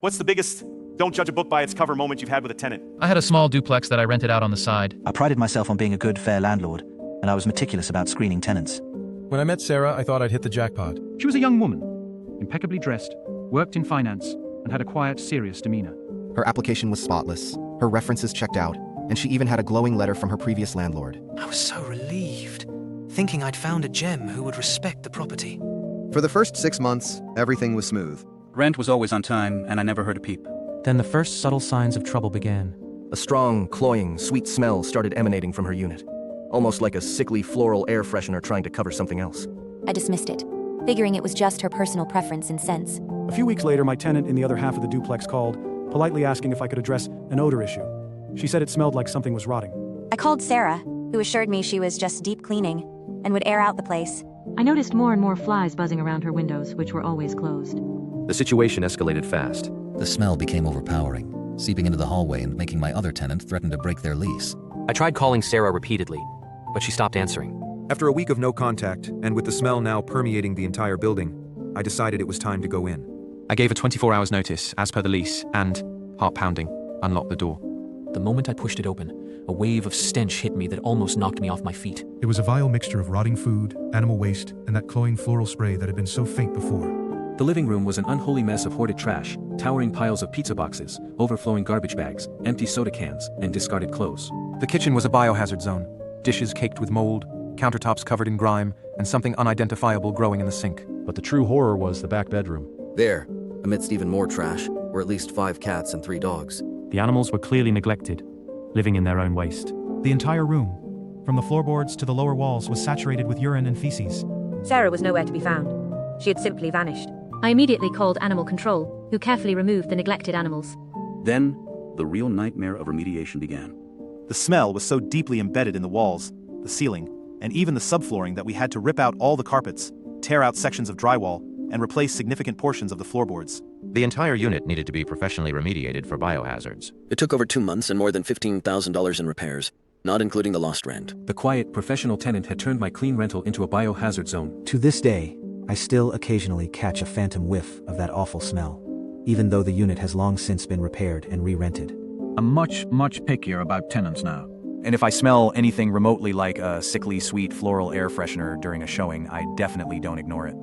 What's the biggest don't judge a book by its cover moment you've had with a tenant? I had a small duplex that I rented out on the side. I prided myself on being a good, fair landlord, and I was meticulous about screening tenants. When I met Sarah, I thought I'd hit the jackpot. She was a young woman, impeccably dressed, worked in finance, and had a quiet, serious demeanor. Her application was spotless, her references checked out, and she even had a glowing letter from her previous landlord. I was so relieved, thinking I'd found a gem who would respect the property. For the first 6 months, everything was smooth. Rent was always on time, and I never heard a peep. Then the first subtle signs of trouble began. A strong, cloying, sweet smell started emanating from her unit, almost like a sickly floral air freshener trying to cover something else. I dismissed it, figuring it was just her personal preference and sense. A few weeks later, my tenant in the other half of the duplex called, politely asking if I could address an odor issue. She said it smelled like something was rotting. I called Sarah, who assured me she was just deep cleaning and would air out the place. I noticed more and more flies buzzing around her windows, which were always closed. The situation escalated fast. The smell became overpowering, seeping into the hallway and making my other tenant threaten to break their lease. I tried calling Sarah repeatedly, but she stopped answering. After a week of no contact, and with the smell now permeating the entire building, I decided it was time to go in. I gave a 24 hours notice, as per the lease, and, heart pounding, unlocked the door. The moment I pushed it open, a wave of stench hit me that almost knocked me off my feet. It was a vile mixture of rotting food, animal waste, and that cloying floral spray that had been so faint before. The living room was an unholy mess of hoarded trash, towering piles of pizza boxes, overflowing garbage bags, empty soda cans, and discarded clothes. The kitchen was a biohazard zone. Dishes caked with mold, countertops covered in grime, and something unidentifiable growing in the sink. But the true horror was the back bedroom. There, amidst even more trash, were at least 5 cats and 3 dogs. The animals were clearly neglected, living in their own waste. The entire room, from the floorboards to the lower walls, was saturated with urine and feces. Sarah was nowhere to be found. She had simply vanished. I immediately called animal control, who carefully removed the neglected animals. Then, the real nightmare of remediation began. The smell was so deeply embedded in the walls, the ceiling, and even the subflooring that we had to rip out all the carpets, tear out sections of drywall, and replace significant portions of the floorboards. The entire unit needed to be professionally remediated for biohazards. It took over 2 months and more than $15,000 in repairs, not including the lost rent. The quiet, professional tenant had turned my clean rental into a biohazard zone. To this day, I still occasionally catch a phantom whiff of that awful smell, even though the unit has long since been repaired and re-rented. I'm much pickier about tenants now. And if I smell anything remotely like a sickly sweet floral air freshener during a showing, I definitely don't ignore it.